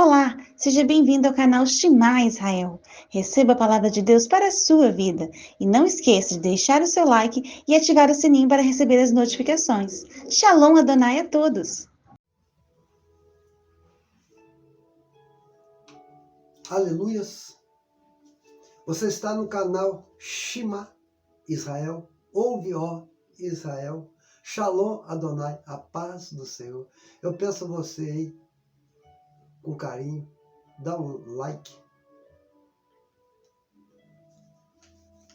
Olá, seja bem-vindo ao canal Shema Israel. Receba a palavra de Deus para a sua vida. E não esqueça de deixar o seu like e ativar o sininho para receber as notificações. Shalom Adonai a todos! Aleluias! Você está no canal Shema Israel. Ouve, ó Israel. Shalom Adonai, a paz do Senhor. Eu peço a você aí, com carinho, dá um like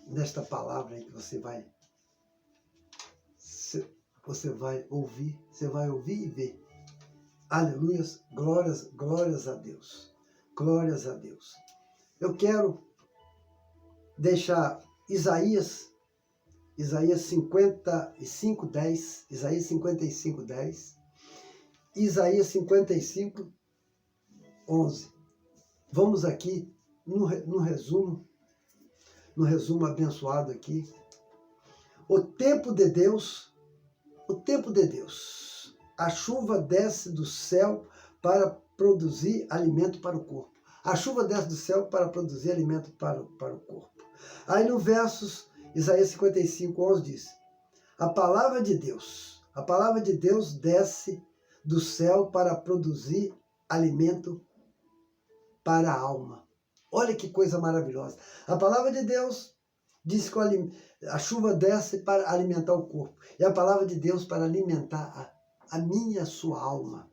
nesta palavra aí que você vai ouvir. Você vai ouvir e ver. Aleluias! Glórias a Deus. Glórias a Deus. Eu quero deixar Isaías 55, 10, Isaías 55, 10, Isaías 55, 11. Vamos aqui no resumo abençoado aqui. O tempo de Deus, a chuva desce do céu para produzir alimento para o corpo. A chuva desce do céu para produzir alimento para o corpo. Aí no versos, Isaías 55, 11 diz: a palavra de Deus desce do céu para produzir alimento para a alma. Olha que coisa maravilhosa. A palavra de Deus diz que a chuva desce para alimentar o corpo. E a palavra de Deus para alimentar a minha e a sua alma.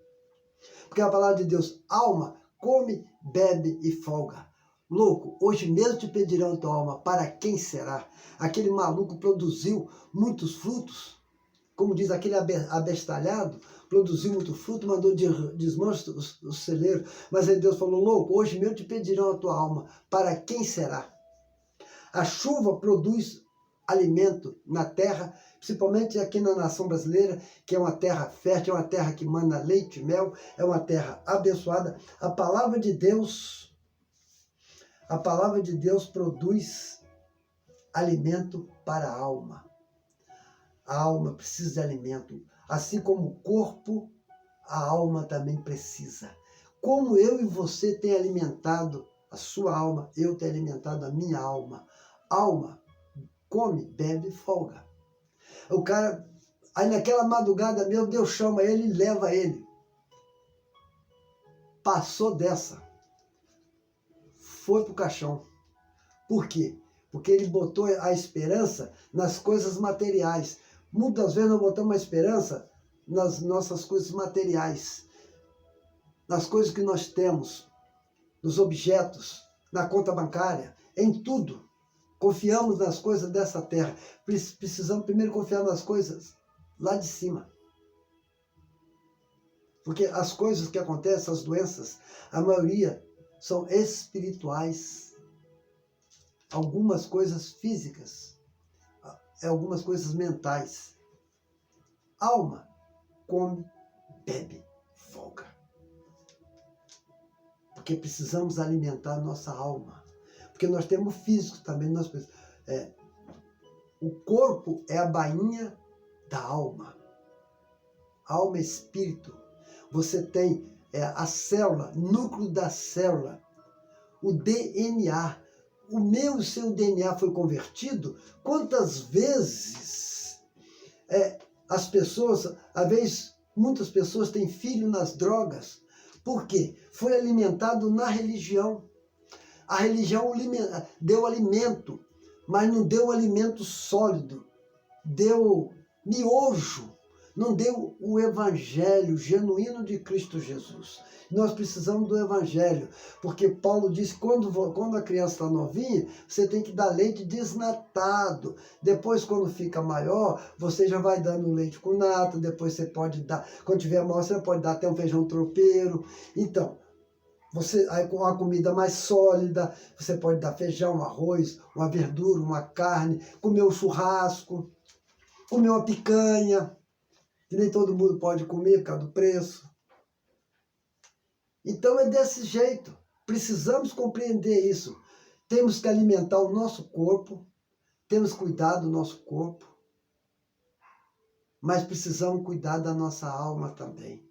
Porque a palavra de Deus, alma, come, bebe e folga. Louco, hoje mesmo te pedirão tua alma, para quem será? Aquele maluco produziu muitos frutos, como diz aquele abestalhado, produziu muito fruto, mandou desmanchar o celeiro. Mas aí Deus falou, louco, hoje mesmo te pedirão a tua alma, para quem será? A chuva produz alimento na terra, principalmente aqui na nação brasileira, que é uma terra fértil, é uma terra que manda leite e mel, é uma terra abençoada. A palavra de Deus produz alimento para a alma. A alma precisa de alimento. Assim como o corpo, a alma também precisa. Como eu e você tem alimentado a sua alma, eu tenho alimentado a minha alma. Alma, come, bebe, folga. O cara, aí naquela madrugada mesmo, Deus chama ele e leva ele. Passou dessa. Foi para o caixão. Por quê? Porque ele botou a esperança nas coisas materiais. Muitas vezes nós botamos a esperança nas nossas coisas materiais, nas coisas que nós temos, nos objetos, na conta bancária, em tudo. Confiamos nas coisas dessa terra. Precisamos primeiro confiar nas coisas lá de cima. Porque as coisas que acontecem, as doenças, a maioria são espirituais. Algumas coisas físicas, algumas coisas mentais. Alma, come, bebe, folga. Porque precisamos alimentar a nossa alma. Porque nós temos físico também. O corpo é a bainha da alma. Alma é espírito. Você tem a célula, núcleo da célula, o DNA. O meu e o seu DNA foi convertido. Quantas vezes as pessoas, às vezes, muitas pessoas têm filho nas drogas. Por quê? Foi alimentado na religião. A religião deu alimento, mas não deu alimento sólido. Deu miojo. Não deu o evangelho genuíno de Cristo Jesus. Nós precisamos do evangelho, porque Paulo diz que quando a criança está novinha, você tem que dar leite desnatado. Depois, quando fica maior, você já vai dando leite com nata, depois você pode dar, quando tiver maior, você pode dar até um feijão tropeiro. Então, aí com uma comida mais sólida, você pode dar feijão, arroz, uma verdura, uma carne, comer um churrasco, comer uma picanha, que nem todo mundo pode comer por causa do preço. Então é desse jeito. Precisamos compreender isso. Temos que alimentar o nosso corpo, temos que cuidar do nosso corpo, mas precisamos cuidar da nossa alma também.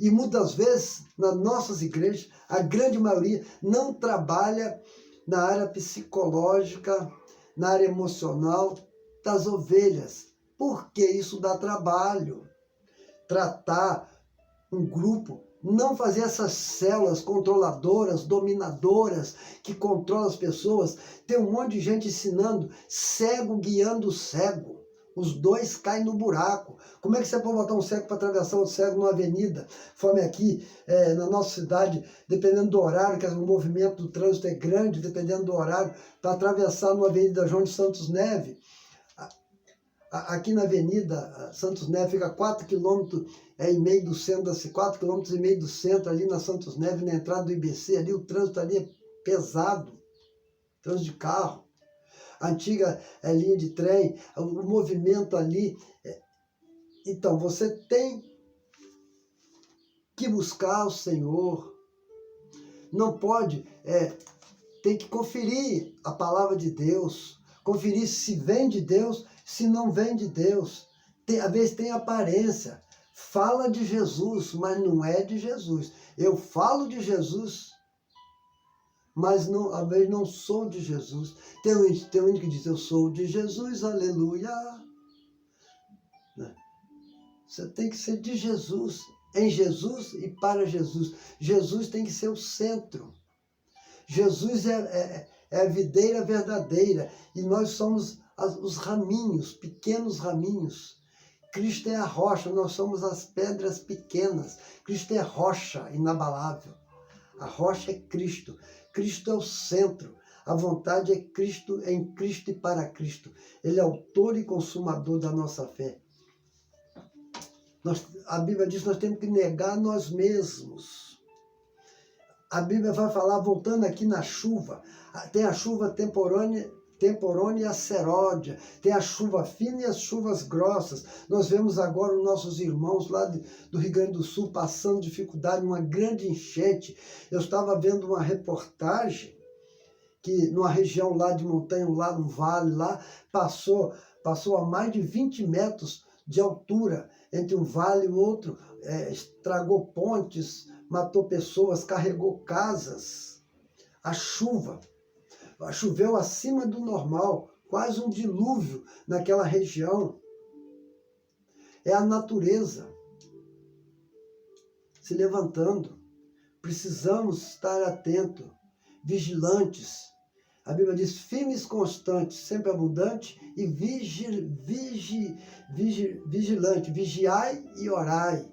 E muitas vezes, nas nossas igrejas, a grande maioria não trabalha na área psicológica, na área emocional das ovelhas. Porque isso dá trabalho. Tratar um grupo, não fazer essas células controladoras, dominadoras, que controlam as pessoas. Tem um monte de gente ensinando, cego guiando o cego. Os dois caem no buraco. Como é que você pode botar um cego para atravessar outro cego numa avenida? Conforme aqui na nossa cidade, dependendo do horário, que o movimento do trânsito é grande, dependendo do horário, para atravessar numa avenida João de Santos Neves. Aqui na Avenida Santos Neves fica 4,5 km e meio do centro, 4,5 km do centro, ali na Santos Neves, na entrada do IBC, ali o trânsito ali é pesado, trânsito de carro. A antiga linha de trem, o movimento ali. Então, você tem que buscar o Senhor. Não pode, tem que conferir a palavra de Deus, conferir se vem de Deus, se não vem de Deus. Às vezes tem aparência, fala de Jesus, mas não é de Jesus. Eu falo de Jesus, mas não, às vezes não sou de Jesus. Tem um que diz, eu sou de Jesus, aleluia. Você tem que ser de Jesus, em Jesus e para Jesus. Jesus tem que ser o centro. Jesus é a videira verdadeira e nós somos os raminhos, pequenos raminhos. Cristo é a rocha, nós somos as pedras pequenas. Cristo é rocha inabalável. A rocha é Cristo. Cristo é o centro. A vontade é Cristo, em Cristo e para Cristo. Ele é autor e consumador da nossa fé. A Bíblia diz que nós temos que negar nós mesmos. A Bíblia vai falar, voltando aqui na chuva, tem a chuva temporânea e a seródia, tem a chuva fina e as chuvas grossas. Nós vemos agora os nossos irmãos lá do Rio Grande do Sul passando dificuldade, uma grande enchente. Eu estava vendo uma reportagem que numa região lá de montanha, lá no vale, lá passou a mais de 20 metros de altura entre um vale e o outro, estragou pontes, matou pessoas, carregou casas. A chuva choveu acima do normal, quase um dilúvio naquela região. É a natureza se levantando. Precisamos estar atentos, vigilantes. A Bíblia diz, firmes, constantes, sempre abundante e vigilante. Vigiai e orai.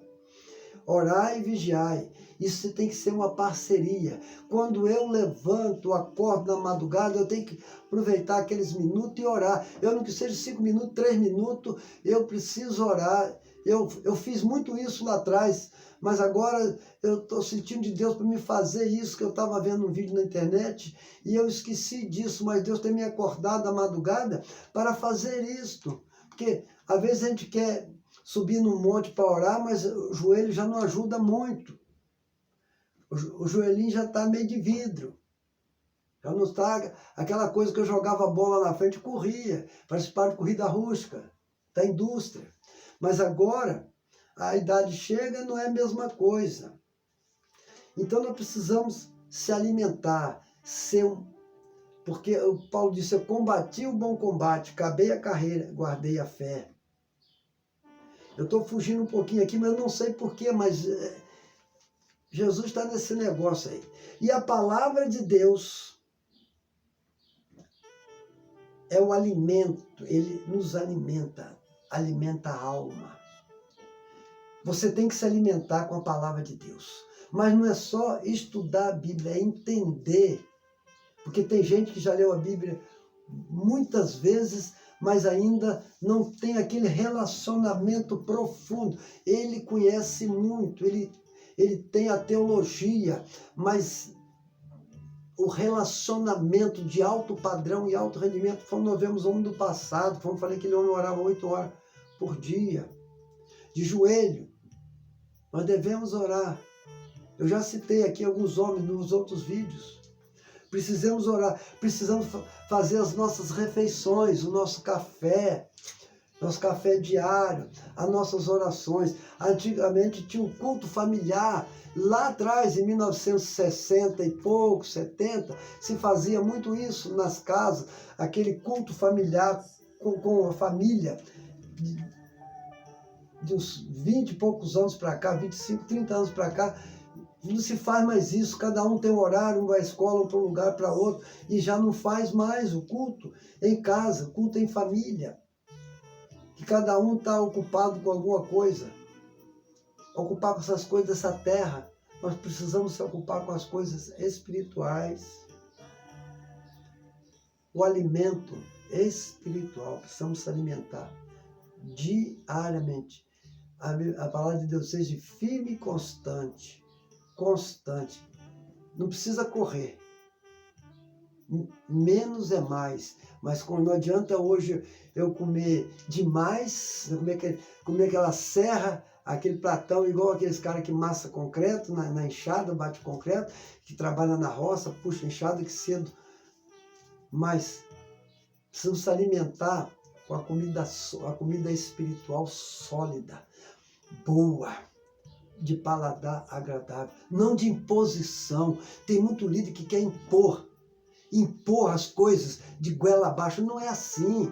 Orai e vigiai. Isso tem que ser uma parceria. Quando eu levanto, acordo na madrugada, eu tenho que aproveitar aqueles minutos e orar. Eu não que seja 5 minutos, 3 minutos, eu preciso orar. Eu fiz muito isso lá atrás, mas agora eu estou sentindo de Deus para me fazer isso, que eu estava vendo um vídeo na internet e eu esqueci disso, mas Deus tem me acordado à madrugada para fazer isto. Porque às vezes a gente quer subir num monte para orar, mas o joelho já não ajuda muito. O joelhinho já está meio de vidro. Já não está aquela coisa que eu jogava a bola na frente e corria, participar de corrida rústica, da indústria. Mas agora, a idade chega, não é a mesma coisa. Então nós precisamos se alimentar, porque o Paulo disse, eu combati o bom combate, acabei a carreira, guardei a fé. Eu estou fugindo um pouquinho aqui, mas eu não sei porquê, mas Jesus está nesse negócio aí. E a palavra de Deus é o alimento, ele nos alimenta a alma. Você tem que se alimentar com a palavra de Deus. Mas não é só estudar a Bíblia, é entender. Porque tem gente que já leu a Bíblia muitas vezes, mas ainda não tem aquele relacionamento profundo. Ele conhece muito, ele tem a teologia, mas o relacionamento de alto padrão e alto rendimento, como nós vemos o homem do passado, como eu falei que ele homem orava 8 horas por dia, de joelho. Nós devemos orar. Eu já citei aqui alguns homens nos outros vídeos. Precisamos orar, precisamos fazer as nossas refeições, o nosso café. nosso café diário, as nossas orações. Antigamente tinha um culto familiar. Lá atrás, em 1960 e pouco, 70, se fazia muito isso nas casas, aquele culto familiar com a família. De uns 20 e poucos anos para cá, 25, 30 anos para cá, não se faz mais isso. Cada um tem um horário, um vai à escola, um para um lugar, para outro, e já não faz mais o culto em casa, o culto em família. Que cada um está ocupado com alguma coisa. Ocupar com essas coisas dessa terra. Nós precisamos se ocupar com as coisas espirituais. O alimento espiritual, precisamos se alimentar diariamente. A palavra de Deus seja firme e constante. Constante. Não precisa correr. Menos é mais. Mas não adianta hoje eu comer demais, comer aquela serra, aquele platão, igual aqueles caras que massa concreto na enxada, bate concreto, que trabalha na roça, puxa enxada, que cedo. Mas precisamos se alimentar com a comida espiritual sólida, boa, de paladar agradável, não de imposição. Tem muito líder que quer impor as coisas de goela abaixo. Não é assim.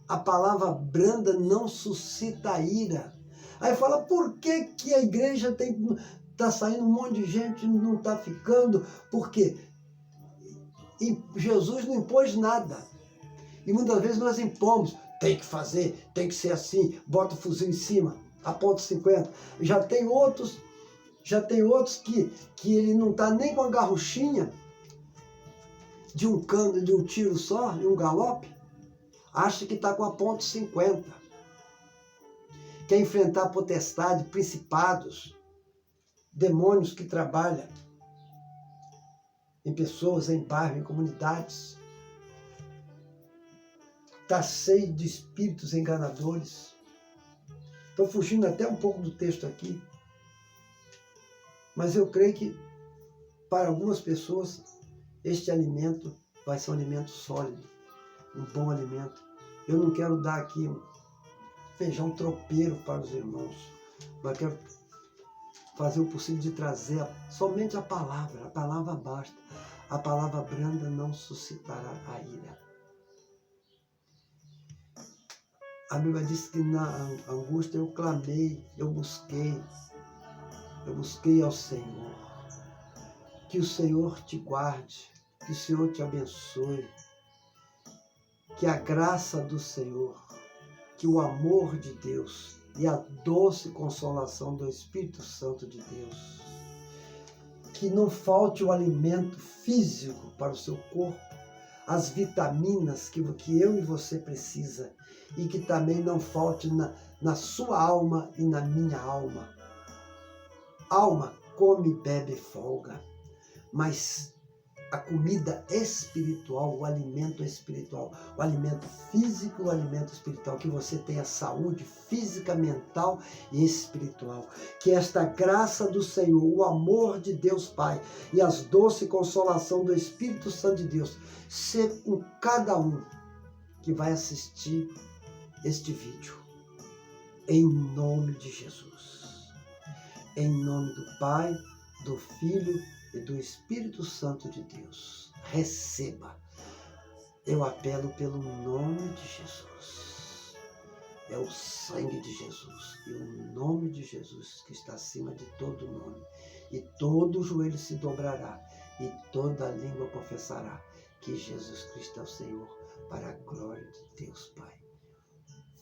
A palavra branda não suscita ira. Aí fala, por que que a igreja tá saindo um monte de gente e não está ficando? Por quê? E Jesus não impôs nada. E muitas vezes nós impomos. Tem que fazer, tem que ser assim, bota o fuzil em cima, aponta 50. Já tem outros que ele não está nem com a garruchinha de um cano, de um tiro só, de um galope, acha que está com a ponto 50. Quer enfrentar potestade, principados, demônios que trabalham em pessoas, em bairros, em comunidades. Está cheio de espíritos enganadores. Estou fugindo até um pouco do texto aqui, mas eu creio que para algumas pessoas este alimento vai ser um alimento sólido, um bom alimento. Eu não quero dar aqui um feijão tropeiro para os irmãos, mas quero fazer o possível de trazer somente a palavra basta. A palavra branda não suscitará a ira. A Bíblia diz que na angústia eu clamei, eu busquei ao Senhor. Que o Senhor te guarde, que o Senhor te abençoe, que a graça do Senhor, que o amor de Deus e a doce consolação do Espírito Santo de Deus, que não falte o alimento físico para o seu corpo, as vitaminas que eu e você precisa, e que também não falte na sua alma e na minha alma. Alma, come, bebe, folga, mas a comida espiritual, o alimento espiritual, o alimento físico, o alimento espiritual, que você tenha saúde física, mental e espiritual. Que esta graça do Senhor, o amor de Deus Pai e as doce consolação do Espírito Santo de Deus, seja com cada um que vai assistir este vídeo. Em nome de Jesus. Em nome do Pai, do Filho e do Espírito Santo de Deus. Receba. Eu apelo pelo nome de Jesus. É o sangue de Jesus e o nome de Jesus que está acima de todo nome. E todo joelho se dobrará e toda língua confessará que Jesus Cristo é o Senhor, para a glória de Deus Pai.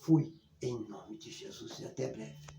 Fui em nome de Jesus e até breve.